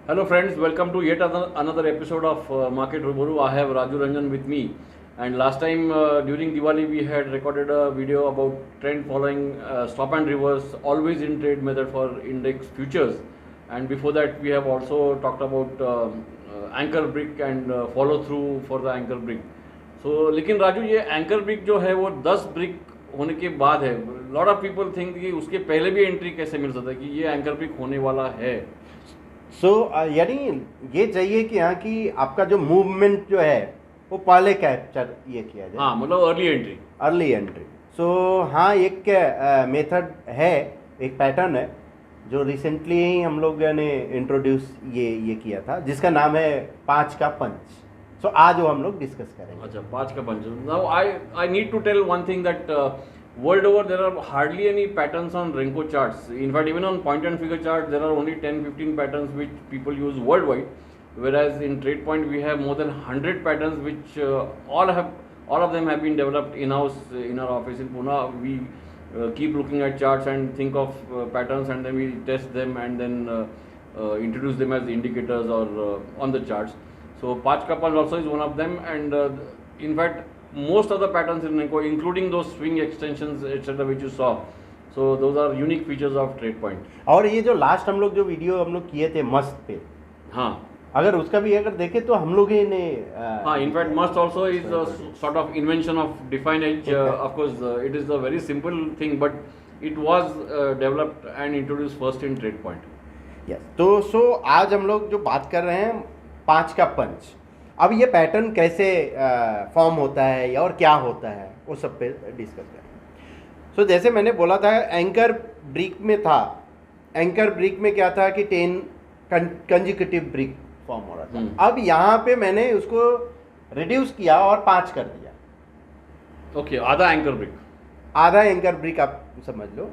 Hello friends, welcome to yet another episode of Market Ruburu. I have Raju Ranjan with me, and last time during Diwali we had recorded a video about trend following stop and reverse always in trade method for index futures, and before that we have also talked about anchor brick and follow through for the anchor brick. So लेकिन राजू ये anchor brick जो है वो 10 brick होने के बाद है. Lot of people think कि उसके पहले भी एंट्री कैसे मिल सकता है कि ये एंकर ब्रिक होने वाला है. यानी ये चाहिए कि हाँ कि आपका जो मूवमेंट जो है वो पहले कैप्चर ये किया जाए. हाँ, मतलब अर्ली एंट्री. हाँ, एक मेथड है, एक पैटर्न है जो रिसेंटली ही हम लोग ने इंट्रोड्यूस ये किया था, जिसका नाम है 5 का पंच. आज वो हम लोग डिस्कस करेंगे. अच्छा, 5 का पंच. Now I need to tell one thing that world over there are hardly any patterns on Renko charts. In fact, even on point and figure chart there are only 10-15 patterns which people use worldwide, whereas in TradePoint we have more than 100 patterns which all of them have been developed in-house in our office in Pune. We keep looking at charts and think of patterns, and then we test them and then introduce them as indicators or on the charts. So Pach Kapan also is one of them, and in fact most of the patterns in Renko, including those swing extensions etc. which you saw, so those are unique features of TradePoint. और ये जो last हम लोग जो video हम लोग किए थे मस्त पे, हाँ, अगर उसका भी अगर देखें तो हम लोग ने हाँ, in fact must also is a sort of invention of Define Edge. Of course it is a very simple thing, but it was developed and introduced first in TradePoint. Yes. तो आज हम लोग जो बात कर रहे हैं 5 का पंच. अब ये पैटर्न कैसे फॉर्म होता है और क्या होता है वो सब पे डिस्कस करें. जैसे मैंने बोला था, एंकर ब्रिक में था. एंकर ब्रिक में क्या था कि 10 कंजिक्यूटिव ब्रिक फॉर्म हो रहा था. अब यहाँ पे मैंने उसको रिड्यूस किया और 5 कर दिया. ओके, आधा एंकर ब्रिक आप समझ लो.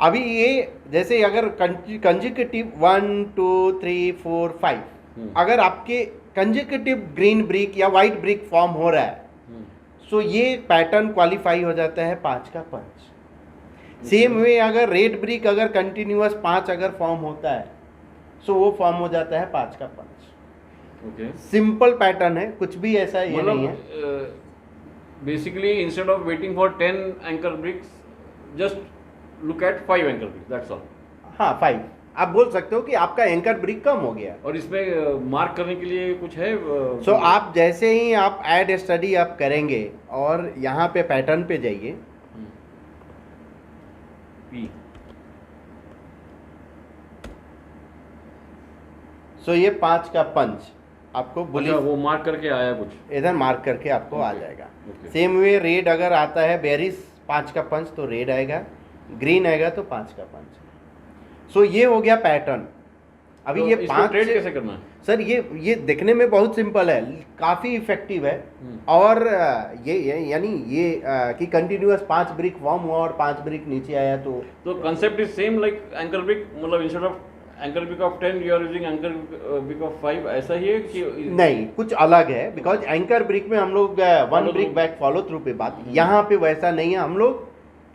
अभी ये जैसे अगर कंजिक्यूटिव 1 2 3 4 5, अगर आपके कंजिक्यूटिव ग्रीन ब्रिक या वाइट ब्रिक फॉर्म हो रहा है, सो ये पैटर्न क्वालिफाई हो जाता है 5 का पंच. सेम वे अगर रेड ब्रिक अगर कंटिन्यूअस 5 अगर फॉर्म होता है, सो वो फॉर्म हो जाता है 5 का पंच. ओके, सिंपल पैटर्न है, कुछ भी ऐसा ये नहीं है. Basically instead of waiting for 10 anchor bricks, just look at 5 anchor bricks, that's all. हाँ, 5 आप बोल सकते हो कि आपका एंकर ब्रिक कम हो गया. और इसमें मार्क करने के लिए कुछ है? आप जैसे ही आप ऐड स्टडी आप करेंगे और यहाँ पे पैटर्न पे जाइए, ये 5 का पंच आपको वो मार्क करके आया, कुछ इधर मार्क करके आपको आ जाएगा. सेम वे रेड अगर आता है बेरिस 5 का पंच तो रेड आएगा, ग्रीन आएगा तो 5 का पंच. ये हो गया पैटर्न. अभी ये 5 ट्रेड कैसे करना है? सर ये देखने में बहुत सिंपल है, काफ़ी इफेक्टिव है. और ये यानी ये कि कंटिन्यूअस 5 ब्रिक फॉर्म हुआ और 5 ब्रिक नीचे आया तो concept is same like anchor brick. मतलब instead of anchor brick of 10 you are using anchor brick of 5, ऐसा ही है कि नहीं, कुछ अलग है. बिकॉज एंकर ब्रिक में हम लोग 1 ब्रिक बैक फॉलो थ्रू पे बात, यहाँ पे वैसा नहीं है. हम लोग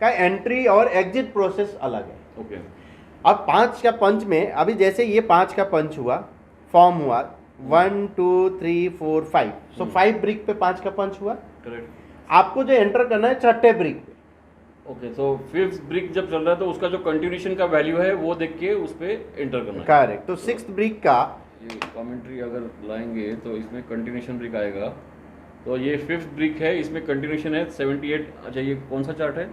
का एंट्री और एग्जिट प्रोसेस अलग है. ओके. अब 5 का पंच में अभी जैसे ये 5 का पंच हुआ, फॉर्म हुआ 1 2 3 4 5, 5 ब्रिक पे 5 का पंच हुआ. करेक्ट. आपको जो एंटर करना है 6ठे ब्रिक पे. ओके, सो 5th ब्रिक जब चल रहा है तो उसका जो कंटिन्यूएशन का वैल्यू है वो देख के उस पे एंटर करना है. करेक्ट. तो 6th ब्रिक का ये कमेंट्री अगर लाएंगे तो इसमें कंटिन्यूएशन ब्रिक आएगा. तो ये 5th ब्रिक है, इसमें कंटिन्यूएशन है 78. अच्छा, ये कौन सा चार्ट है?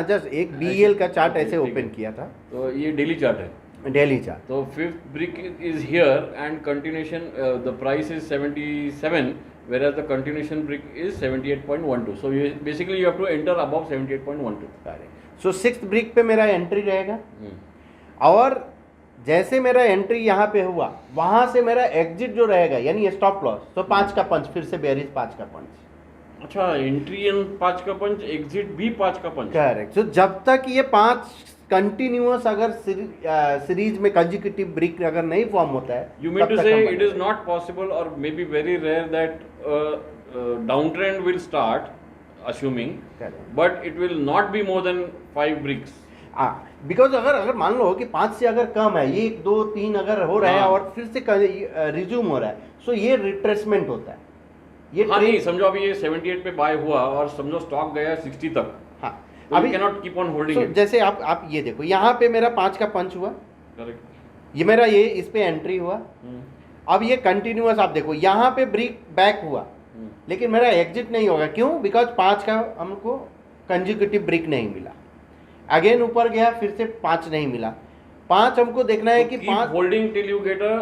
जस्ट एक BL का चार्ट ऐसे ओपन किया था. तो ये डेली चार्ट है, डेली चार्ट. तो 5th brick is here and continuation the price is 77, whereas the continuation brick is 78.12. So you basically you have to enter above 78.12. Correct. 6th brick पे मेरा entry रहेगा. और जैसे मेरा एंट्री यहाँ पे हुआ, वहाँ से मेरा एग्जिट जो रहेगा यानी स्टॉप लॉस, तो 5 का पंच, फिर से बेरिस 5 का पंच. अच्छा, एंट्री एंड 5 का पंच, एग्जिट भी 5 का पंच. करेक्ट. जब तक ये 5 कंटिन्यूअस अगर सीरीज में कंजिक्यूटिव ब्रिक अगर नहीं फॉर्म होता है, you mean to say it is not possible और may be very rare that down trend will start assuming, but it will not be more than 5 bricks. Because अगर मान लो कि 5 से अगर कम है, ये 1 2 3 अगर हो रहा है हाँ। और फिर से रिज्यूम हो रहा है, सो ये रिट्रेसमेंट होता है। ये हाँ ट्रेड नहीं, समझो अभी ये 78 पे बाय हुआ और समझो स्टॉक गया 60 तक, हाँ तो अभी can not keep on holding so, it. जैसे आप ये देखो, यहाँ पे मेरा 5 का पंच हुआ, करेक्ट। ये मेरा ये इस पे एंट्री हुआ, अब ये कंटिन्यूअस आप देखो यहाँ पे ब्रेक बैक हुआ, लेकिन मेरा एग्जिट नहीं होगा। क्यों? बिकॉज 5 का हमको कंजिक्यूटिव ब्रेक नहीं मिला, अगेन ऊपर गया फिर से 5 नहीं मिला। 5 हमको देखना है कि 5 holding till you get a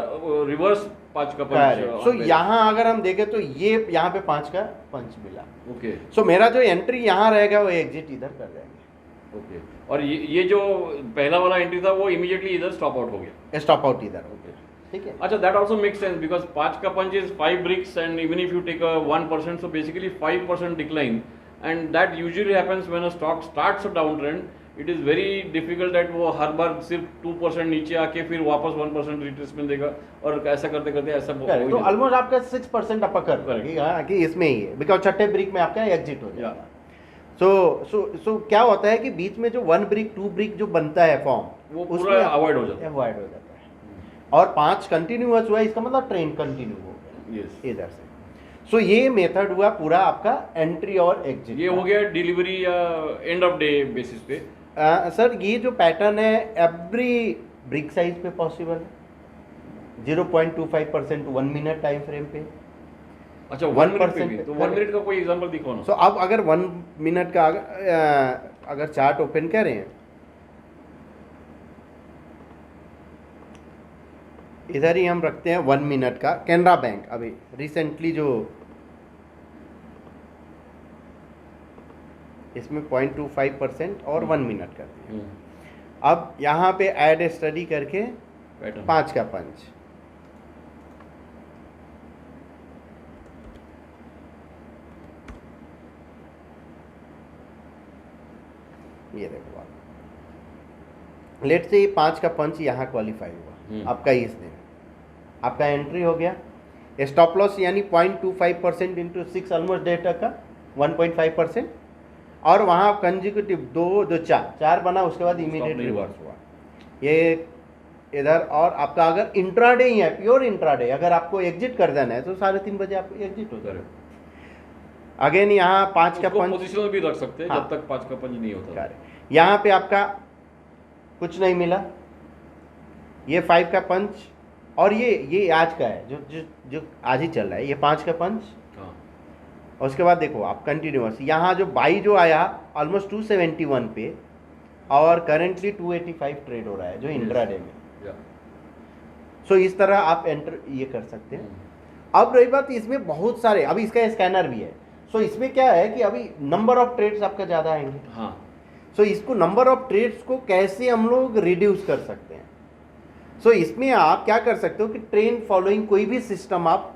reverse 5 का पंच। सो यहाँ अगर हम देखें तो ये यहाँ पे 5 का पंच मिला, ओके सो मेरा जो एंट्री यहाँ रहेगा वो एग्जिट इधर कर जाएंगे। ओके, और ये जो पहला वाला एंट्री था वो इमीडिएटली इधर स्टॉप आउट हो गया। स्टॉप आउट इधर हो गया, ठीक है। अच्छा, that also makes sense because 5 का पंच is 5 bricks and even if you take a 1%, so basically 5% decline, and that usually happens when a stock starts a downtrend. It is very difficult that वो हर बार सिर्फ 2% नीचे आके फिर वापस 1% retracement देगा, और ऐसा करते करते ऐसा हो ही तो नहीं। ऑलमोस्ट आपका 6% अपर कर Correct. हाँ कि इसमें ही है, बिकॉज छठे ब्रिक में आपका एग्जिट हो जाएगा। Yeah. सो क्या होता है कि बीच में जो 1 ब्रिक 2 ब्रिक जो बनता है फॉर्म, वो पूरा अवॉइड हो जाता है। अवॉइड हो जाता है। और 5 कंटिन्यूअस हुआ, इसका मतलब ट्रेंड कंटिन्यू हो गया Yes. इधर से। सो ये मेथड हुआ पूरा आपका एंट्री और एग्जिट। ये हो गया डिलीवरी या एंड ऑफ डे बेसिस पे। सर ये जो पैटर्न है एवरी ब्रिक साइज पे पॉसिबल है, 0.25% 1 मिनट टाइम फ्रेम पे। अच्छा, 1 मिनट पे भी, तो 1 मिनट का कोई एग्जांपल दिखाओ ना। सो अब अगर 1 मिनट का अगर चार्ट ओपन करें, इधर ही हम रखते हैं 1 मिनट का कैनरा बैंक, अभी रिसेंटली जो इसमें 0.25% और 1 मिनट कर दिया। अब यहाँ पे ऐड स्टडी करके पैटर्न 5 का पंच, ये देखो आप, लेट से 5 का पंच यहाँ क्वालिफाई हुआ आपका इस दिन, आपका एंट्री हो गया। स्टॉप लॉस यानी 0.25% इंटू 6 ऑलमोस्ट डेटा का 1.5%, और वहाँ कंजिक्यूटिव 2 2 4 बना, उसके बाद इमीडिएट नहीं रिवर्स हुआ ये इधर। और आपका अगर इंट्राडे ही है, प्योर इंट्राडे, अगर आपको एग्जिट कर देना है तो 3:30 बजे आपको एग्जिट हो जाएगा। अगेन यहाँ 5 का पंच, पोजीशन में भी रख सकते हैं हाँ। जब तक 5 का पंच नहीं होता। यहाँ पे आपका कुछ नहीं मिला, ये 5 का पंच, और ये आज का है जो जो जो आज ही चल रहा है, ये 5 का पंच। हाँ। और उसके बाद देखो आप कंटिन्यूअस यहाँ जो बाई जो आया ऑलमोस्ट 271 पे, और करेंटली 285 ट्रेड हो रहा है जो इंट्राडे में। सो इस तरह आप एंटर ये कर सकते हैं। अब रही बात, इसमें बहुत सारे, अभी इसका स्कैनर भी है, सो इसमें क्या है कि अभी नंबर ऑफ ट्रेड्स आपका ज़्यादा आएंगे। हाँ। सो इसको नंबर ऑफ ट्रेड्स को कैसे हम लोग रिड्यूस कर सकते हैं? सो इसमें आप क्या कर सकते हो कि ट्रेंड फॉलोइंग कोई भी सिस्टम आप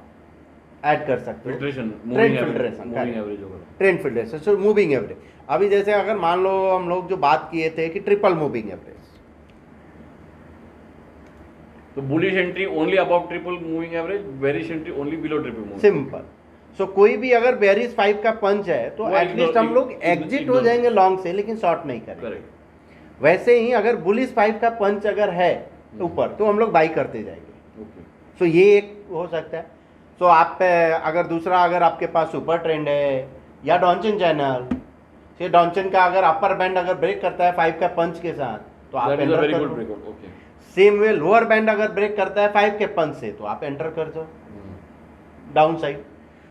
ऐड कर सकते हो। Filtration, trend filtration, moving average होगा। Trend filtration, so moving average. अभी जैसे अगर मान लो हम लोग जो बात किए थे कि ट्रिपल मूविंग एवरेज, तो bullish entry only above triple moving average, bearish entry only below triple moving. Simple. So कोई भी अगर बेरिश 5 का पंच है तो वो एटलीस्ट हम लोग एग्जिट हो जाएंगे लॉन्ग से, लेकिन शॉर्ट नहीं करेंगे। करेक्ट। वैसे ही अगर बुलिश 5 का पंच अगर है ऊपर तो हम लोग बाई करते जाएंगे। ओके। सो ये एक हो सकता है। सो आप अगर दूसरा, अगर आपके पास सुपर ट्रेंड है या डॉन्चन चैनल, से डॉन्चन का अगर अपर बैंड अगर ब्रेक करता है 5 का पंच के साथ तो आप that is a enter very कर गुड दो। Breakout. Okay. Same way lower band अगर ब्रेक करता है 5 के पंच से तो आप एंटर कर दो डाउन साइड।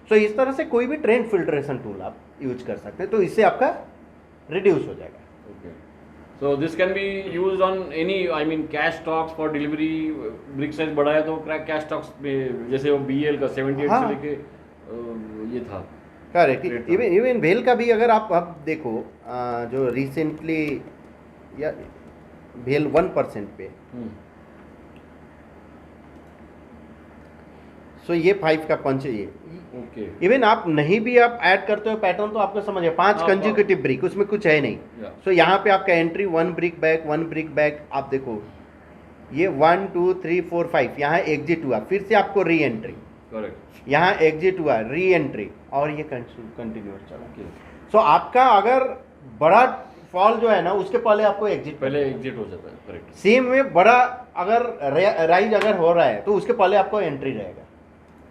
सो इस तरह से कोई भी ट्रेंड फिल्ट्रेशन टूल आप यूज कर सकते हैं, तो इससे आपका रिड्यूस हो जाएगा। Okay. So this can be used on any, I mean cash stocks for delivery. Brick size बढ़ा है तो कैश स्टॉक्स में जैसे वो BEL का 78 हाँ। से लेके ये था। करेक्ट। इवन भेल का भी अगर आप देखो जो रिसेंटली या भेल 1% पे, सो ये 5 का पंच है। ये ओके। इवन आप नहीं भी आप ऐड करते हो पैटर्न तो आपको समझ है 5 हाँ, कंजिक्यूटिव ब्रिक, उसमें कुछ है नहीं। Yeah. सो यहाँ पे आपका entry 1 brick back 1 brick back, आप देखो ये 1 2 3 4 5 यहाँ एग्जिट हुआ, फिर से आपको री एंट्री, करेक्ट। यहाँ एग्जिट हुआ, री एंट्री, और ये कंटिन्यूअस चला। Okay. सो आपका अगर बड़ा फॉल जो है ना उसके पहले आपको एग्जिट पहले एग्जिट हो जाता है, करेक्ट। सेम में बड़ा अगर राइज अगर हो रहा है तो उसके पहले आपको एंट्री रहेगा,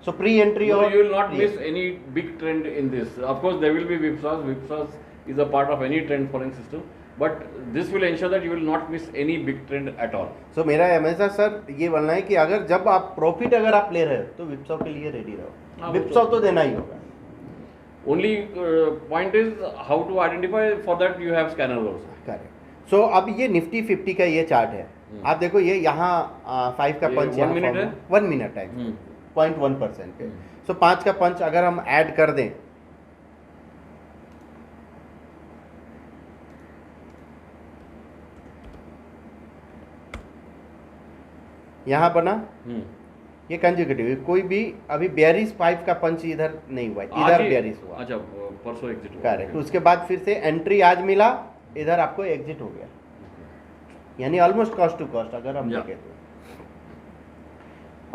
सो प्री एंट्री No, और you will not miss any big trend in this. Of course, there will be whipsaws. Whipsaws is a part of any trend following system, but this will ensure that you will not miss any big trend at all. सो मेरा हमेशा sir ये बोलना है कि अगर जब आप profit अगर आप ले रहे हो तो विप्सॉ के लिए रेडी रहो, हाँ, विप्सॉ तो देना ही होगा। Only point is how to identify. For that, you have scanner also. Correct. So अब ये निफ्टी 50 का ये चार्ट है, आप देखो ये यहाँ 5 का ये पंच 1 मिनट है? 1 मिनट है 0.1% पे। सो 5 का पंच अगर हम ऐड कर दें यहाँ बना, ये कंजिक्यूटिव, कोई भी अभी बेयरिश 5 का पंच इधर नहीं हुआ, इधर आज ही- बेयरिश हुआ। अच्छा, परसों एग्जिट हुआ। करेक्ट। उसके बाद फिर से एंट्री आज मिला, इधर आपको एग्जिट हो गया, यानी ऑलमोस्ट कॉस्ट टू कॉस्ट अगर हम Yeah. देखें तो।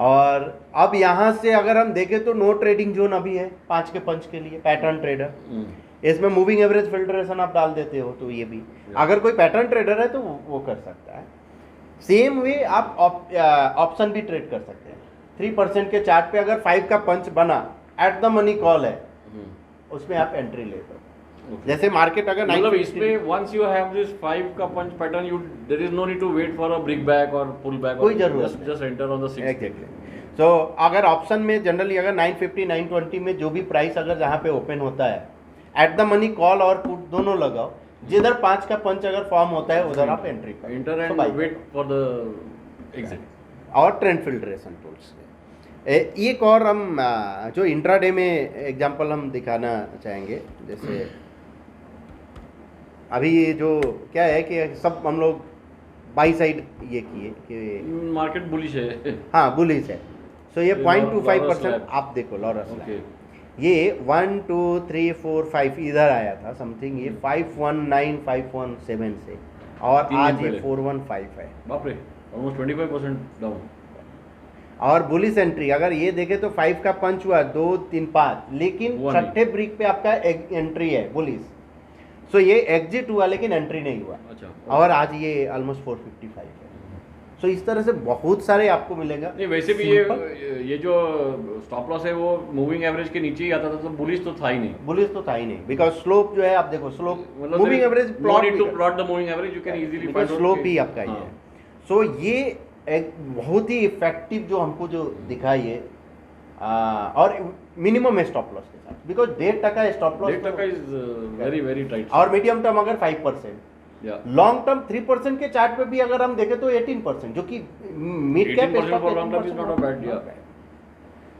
और अब यहाँ से अगर हम देखें तो नो ट्रेडिंग जोन अभी है 5 के पंच के लिए, पैटर्न ट्रेडर। इसमें मूविंग एवरेज फिल्ट्रेशन आप डाल देते हो तो ये भी, अगर कोई पैटर्न ट्रेडर है तो वो कर सकता है। सेम वे आप ऑप्शन भी ट्रेड कर सकते हैं। 3% के चार्ट पे अगर 5 का पंच बना, एट द मनी कॉल है, उसमें आप एंट्री ले दो। जैसे मार्केट अगर मतलब 950 इसमें once you have this 5 का punch pattern, you there is no need to wait for a brick back or pull back. कोई जरूरत नहीं। just enter on the 6. Exactly. सो अगर ऑप्शन में जनरली अगर 950 920 में जो भी प्राइस अगर जहाँ पे ओपन होता है, एट द मनी कॉल और पुट दोनों लगाओ, जिधर 5 का पंच अगर फॉर्म होता है उधर आप एंट्री करो। Enter So and buy wait for the exit. और ट्रेंड फिल्ट्रेशन टूल्स। एक और हम जो इंट्राडे में एग्जांपल हम दिखाना चाहेंगे, जैसे अभी ये जो क्या है कि सब हम लोग बाई साइड ये किए कि Market bullish है। हाँ बुलिश है। सो ये ये 0.25% Laurus आप देखो लॉरस Okay. ये 1 2 3 4 5 इधर आया था समथिंग, ये 519 517 से, और 3 आज दिन ये पहले। 415 है। बाप रे, almost 25% down. और बुलिस एंट्री अगर ये देखे तो 5 का पंच हुआ 2 3 5, लेकिन हुआ छठे ब्रिक पे आपका एंट्री है बुलिस। सो ये एग्जिट हुआ लेकिन एंट्री नहीं हुआ, अच्छा। और आज ये ऑलमोस्ट 455 है। सो इस तरह से बहुत सारे आपको मिलेगा। नहीं, वैसे भी ये जो स्टॉप लॉस है वो मूविंग एवरेज के नीचे ही आता था, तो बुलिश तो था ही नहीं। बुलिस तो था ही नहीं, बिकॉज स्लोप जो है आप देखो, स्लोप मतलब moving average plot to plot the moving average, you can easily find out slope ही आपका ये है। सो ये एक बहुत ही इफेक्टिव जो हमको जो दिखा ये, और मिनिमम है स्टॉप लॉस के साथ, because 1.5% stop loss, 1.5% is very very tight. और मीडियम टर्म अगर 5%, या लॉन्ग टर्म 3% के चार्ट पे भी अगर हम देखें तो 18%, जो कि mid cap 18% for long term is not a bad, yeah.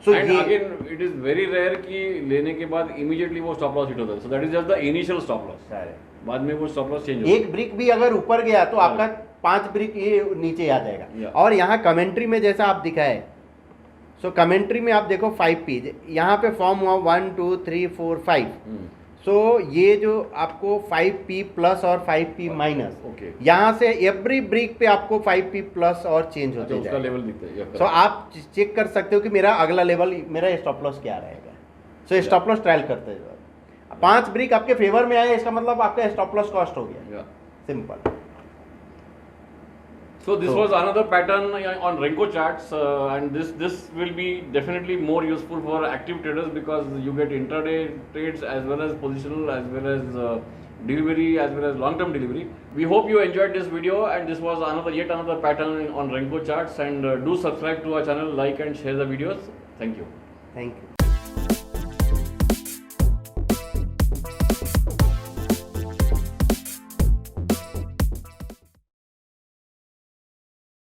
So and ये again it is very rare कि लेने के बाद इमीडिएटली वो स्टॉप लॉस हिट होता है, so that is just the initial stop loss. सारे बाद में वो स्टॉप लॉस चेंज होता है। एक ब्रिक भी अगर ऊपर गया तो आपका 5 ब्रिक ये नीचे आ जाएगा। Yeah. और यहाँ कमेंट्री में जैसा आप दिखाए, सो कमेंट्री में आप देखो 5P यहाँ पे फॉर्म हुआ 1 2 3 4 5। सो ये जो आपको 5P प्लस और 5P माइनस, ओके, यहाँ से एवरी ब्रिक पे आपको 5P प्लस और चेंज अच्छा होते उसका जाएगा। लेवल दिखता है। सो आप चेक कर सकते हो कि मेरा अगला लेवल, मेरा स्टॉप लॉस क्या रहेगा। सो स्टॉप लॉस ट्रायल करते जाओ, 5 ब्रिक आपके फेवर में आए, इसका मतलब आपका स्टॉप लॉस कॉस्ट हो गया, simple. So this was another pattern on Renko charts, and this will be definitely more useful for active traders, because you get intraday trades as well as positional, as well as delivery, as well as long-term delivery. We hope you enjoyed this video, and this was yet another pattern on Renko charts. And do subscribe to our channel, like and share the videos. Thank you. Thank you.